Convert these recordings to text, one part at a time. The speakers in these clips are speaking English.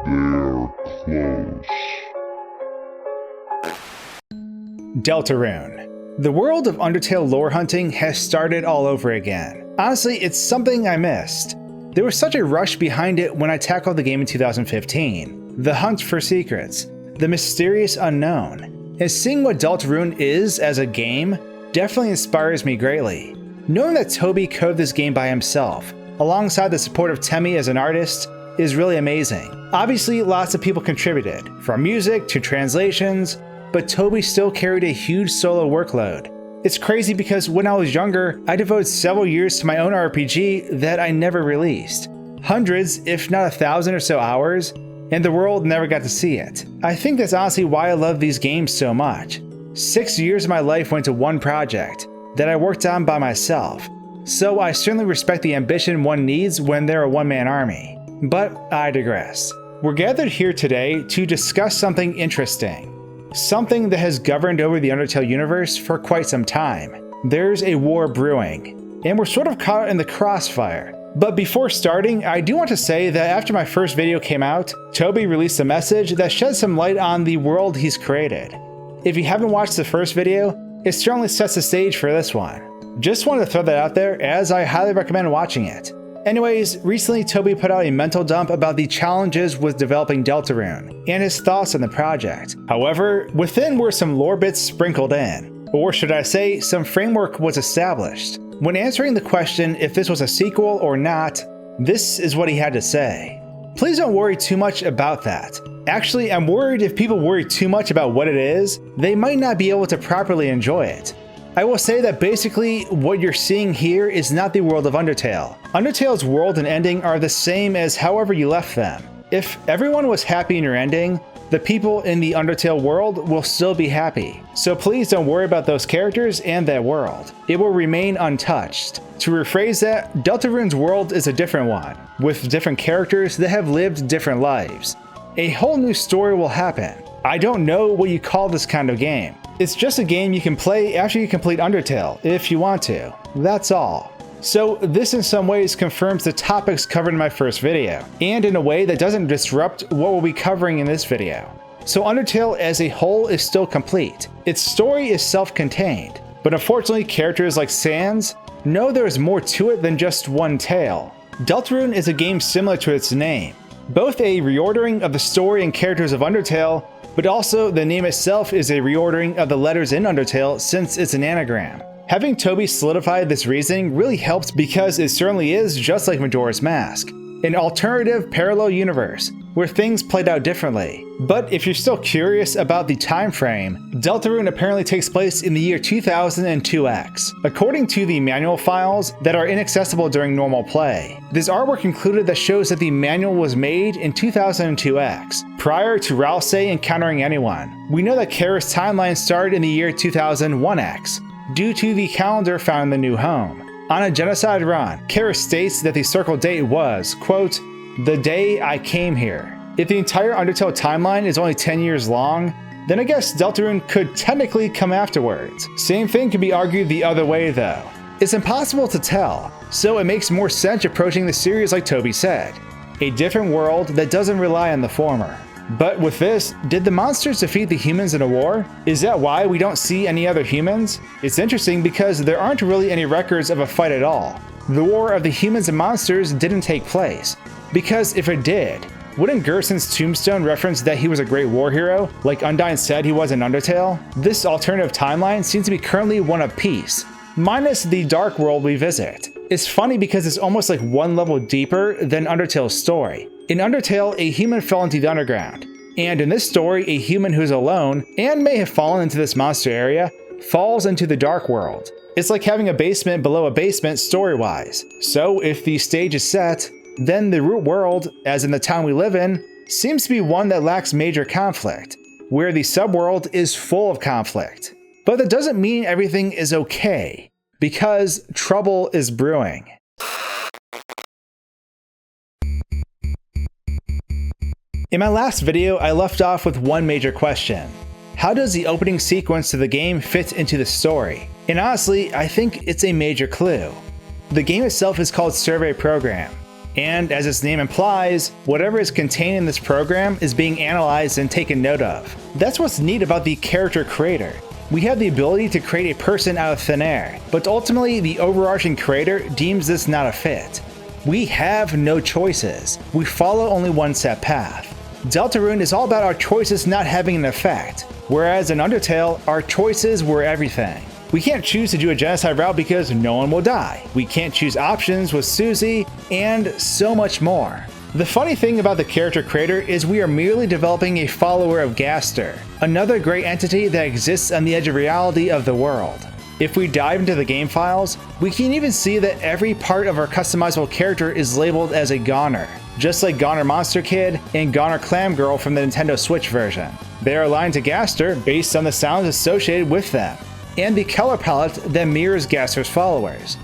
They're close. Deltarune. The world of Undertale lore hunting has started all over again. Honestly, it's something I missed. There was such a rush behind it when I tackled the game in 2015. The hunt for secrets, the mysterious unknown, and seeing what Deltarune is as a game definitely inspires me greatly. Knowing that Toby coded this game by himself, alongside the support of Temmie as an artist, is really amazing. Obviously, lots of people contributed, from music to translations, but Toby still carried a huge solo workload. It's crazy because when I was younger, I devoted several years to my own RPG that I never released. Hundreds, if not 1,000 or so hours, and the world never got to see it. I think that's honestly why I love these games so much. 6 years of my life went to one project that I worked on by myself, so I certainly respect the ambition one needs when they're a one-man army. But I digress. We're gathered here today to discuss something interesting. Something that has governed over the Undertale universe for quite some time. There's a war brewing, and we're sort of caught in the crossfire. But before starting, I do want to say that after my first video came out, Toby released a message that sheds some light on the world he's created. If you haven't watched the first video, it certainly sets the stage for this one. Just wanted to throw that out there, as I highly recommend watching it. Anyways, recently Toby put out a mental dump about the challenges with developing Deltarune, and his thoughts on the project. However, within were some lore bits sprinkled in, or should I say, some framework was established. When answering the question if this was a sequel or not, this is what he had to say. Please don't worry too much about that. Actually, I'm worried if people worry too much about what it is, they might not be able to properly enjoy it. I will say that basically what you're seeing here is not the world of Undertale. Undertale's world and ending are the same as however you left them. If everyone was happy in your ending, the people in the Undertale world will still be happy. So please don't worry about those characters and that world. It will remain untouched. To rephrase that, Deltarune's world is a different one, with different characters that have lived different lives. A whole new story will happen. I don't know what you call this kind of game. It's just a game you can play after you complete Undertale, if you want to. That's all. So this in some ways confirms the topics covered in my first video, and in a way that doesn't disrupt what we'll be covering in this video. So Undertale as a whole is still complete. Its story is self-contained, but unfortunately characters like Sans know there is more to it than just one tale. Deltarune is a game similar to its name, both a reordering of the story and characters of Undertale, but also the name itself is a reordering of the letters in Undertale since it's an anagram. Having Toby solidify this reasoning really helps because it certainly is just like Majora's Mask, an alternative parallel universe where things played out differently. But if you're still curious about the time frame, Deltarune apparently takes place in the year 2002X, according to the manual files that are inaccessible during normal play. There's artwork included that shows that the manual was made in 2002X, prior to Ralsei encountering anyone. We know that Chara's timeline started in the year 2001X, due to the calendar found in the new home. On a genocide run, Chara states that the circle date was, quote, "the day I came here." If the entire Undertale timeline is only 10 years long, then I guess Deltarune could technically come afterwards. Same thing could be argued the other way though. It's impossible to tell, so it makes more sense approaching the series like Toby said. A different world that doesn't rely on the former. But with this, did the monsters defeat the humans in a war? Is that why we don't see any other humans? It's interesting because there aren't really any records of a fight at all. The war of the humans and monsters didn't take place. Because if it did, wouldn't Gerson's tombstone reference that he was a great war hero, like Undyne said he was in Undertale? This alternative timeline seems to be currently one of peace, minus the dark world we visit. It's funny because it's almost like one level deeper than Undertale's story. In Undertale, a human fell into the underground, and in this story, a human who's alone, and may have fallen into this monster area, falls into the dark world. It's like having a basement below a basement story-wise. So if the stage is set, then the root world, as in the town we live in, seems to be one that lacks major conflict, where the subworld is full of conflict. But that doesn't mean everything is okay, because trouble is brewing. In my last video, I left off with one major question. How does the opening sequence to the game fit into the story? And honestly, I think it's a major clue. The game itself is called Survey Program. And as its name implies, whatever is contained in this program is being analyzed and taken note of. That's what's neat about the character creator. We have the ability to create a person out of thin air, but ultimately the overarching creator deems this not a fit. We have no choices. We follow only one set path. Deltarune is all about our choices not having an effect, whereas in Undertale, our choices were everything. We can't choose to do a genocide route because no one will die. We can't choose options with Susie, and so much more. The funny thing about the character creator is we are merely developing a follower of Gaster, another great entity that exists on the edge of reality of the world. If we dive into the game files, we can even see that every part of our customizable character is labeled as a Goner, just like Goner Monster Kid and Goner Clam Girl from the Nintendo Switch version. They are aligned to Gaster based on the sounds associated with them, and the color palette that mirrors Gaster's followers.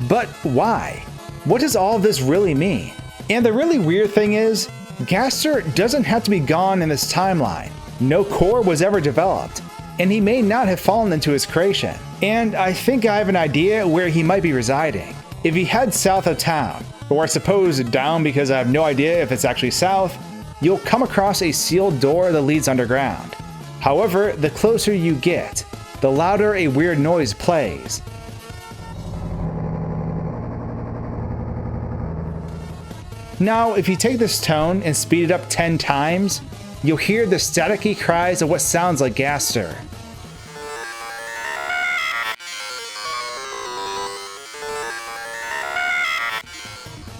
But why? What does all of this really mean? And the really weird thing is, Gaster doesn't have to be gone in this timeline. No core was ever developed, and he may not have fallen into his creation. And I think I have an idea where he might be residing. If he heads south of town, or I suppose down because I have no idea if it's actually south, you'll come across a sealed door that leads underground. However, the closer you get, the louder a weird noise plays. Now, if you take this tone and speed it up 10 times, you'll hear the staticky cries of what sounds like Gaster.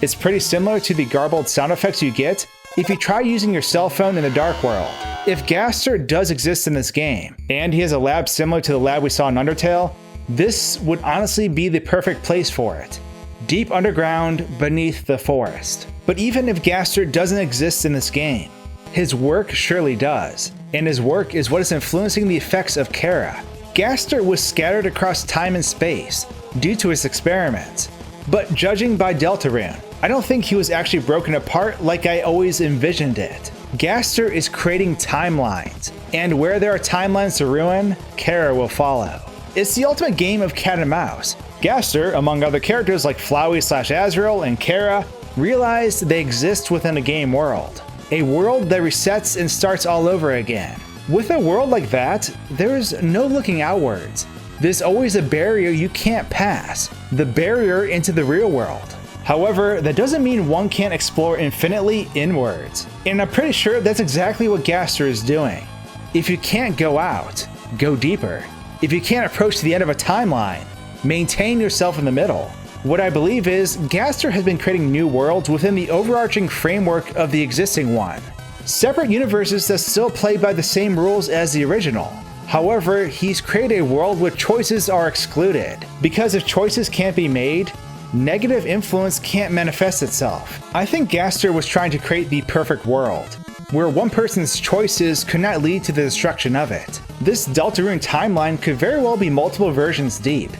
It's pretty similar to the garbled sound effects you get if you try using your cell phone in the dark world. If Gaster does exist in this game, and he has a lab similar to the lab we saw in Undertale, this would honestly be the perfect place for it. Deep underground, beneath the forest. But even if Gaster doesn't exist in this game, his work surely does, and his work is what is influencing the effects of Chara. Gaster was scattered across time and space due to his experiments, but judging by Deltarune, I don't think he was actually broken apart like I always envisioned it. Gaster is creating timelines, and where there are timelines to ruin, Chara will follow. It's the ultimate game of cat and mouse. Gaster, among other characters like Flowey/Azrael and Chara, realized they exist within a game world. A world that resets and starts all over again. With a world like that, there's no looking outwards. There's always a barrier you can't pass, the barrier into the real world. However, that doesn't mean one can't explore infinitely inwards. And I'm pretty sure that's exactly what Gaster is doing. If you can't go out, go deeper. If you can't approach the end of a timeline, maintain yourself in the middle. What I believe is, Gaster has been creating new worlds within the overarching framework of the existing one. Separate universes that still play by the same rules as the original. However, he's created a world where choices are excluded. Because if choices can't be made, negative influence can't manifest itself. I think Gaster was trying to create the perfect world, where one person's choices could not lead to the destruction of it. This Deltarune timeline could very well be multiple versions deep,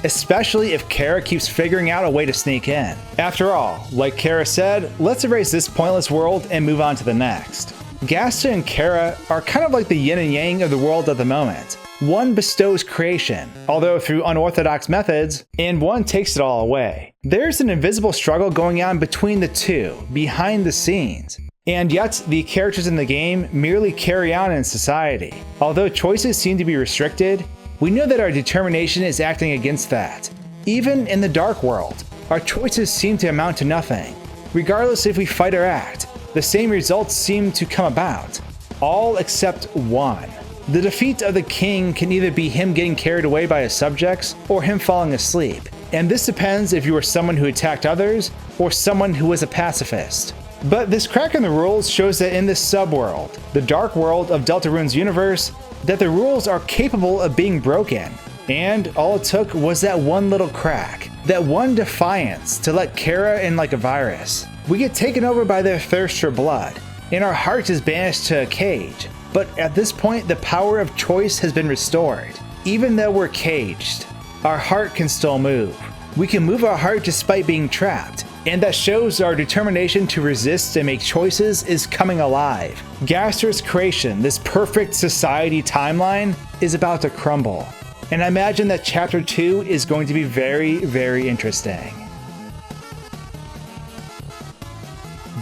especially if Chara keeps figuring out a way to sneak in. After all, like Chara said, let's erase this pointless world and move on to the next. Gaster and Chara are kind of like the yin and yang of the world at the moment. One bestows creation, although through unorthodox methods, and one takes it all away. There's an invisible struggle going on between the two, behind the scenes. And yet, the characters in the game merely carry on in society. Although choices seem to be restricted, we know that our determination is acting against that. Even in the dark world, our choices seem to amount to nothing. Regardless if we fight or act, the same results seem to come about. All except one. The defeat of the king can either be him getting carried away by his subjects, or him falling asleep. And this depends if you were someone who attacked others, or someone who was a pacifist. But this crack in the rules shows that in this subworld, the dark world of Deltarune's universe, that the rules are capable of being broken. And all it took was that one little crack, that one defiance to let Chara in like a virus. We get taken over by their thirst for blood, and our heart is banished to a cage. But at this point, the power of choice has been restored. Even though we're caged, our heart can still move. We can move our heart despite being trapped, and that shows our determination to resist and make choices is coming alive. Gaster's creation, this perfect society timeline, is about to crumble. And I imagine that Chapter 2 is going to be very, very interesting.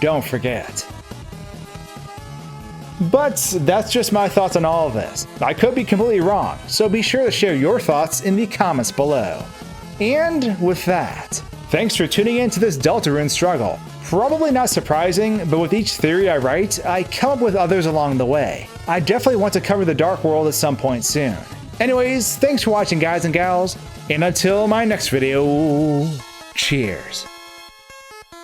don't forget. But that's just my thoughts on all of this. I could be completely wrong, so be sure to share your thoughts in the comments below. And with that, thanks for tuning in to this Deltarune struggle. Probably not surprising, but with each theory I write, I come up with others along the way. I definitely want to cover the Dark World at some point soon. Anyways, thanks for watching guys and gals, and until my next video, cheers.